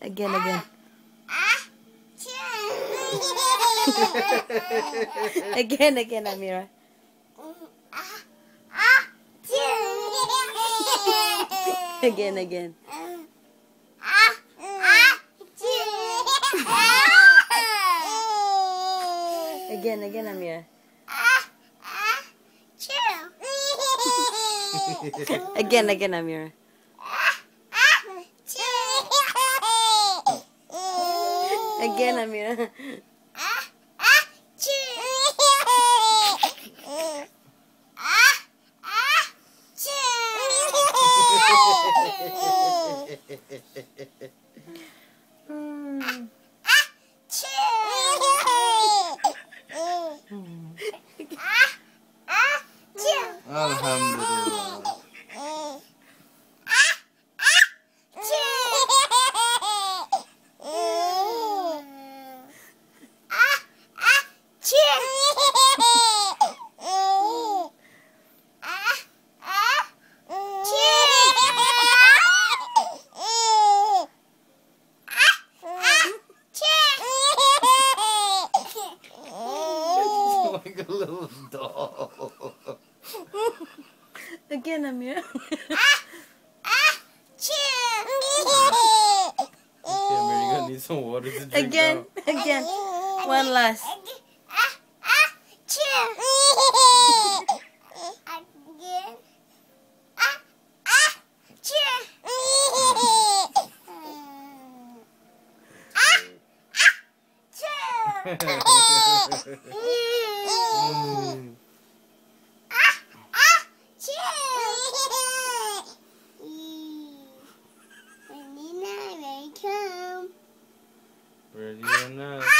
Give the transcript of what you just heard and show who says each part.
Speaker 1: Again, again. Again, Ameera. Again. Again, Ameera. Again, Ameera. Again, Ameera.
Speaker 2: Alhamdulillah. Like a little doll.
Speaker 1: Again, Ameera.
Speaker 2: Okay, Ameera, you're gonna need some water to drink
Speaker 1: Again. One last.
Speaker 2: Ready or not?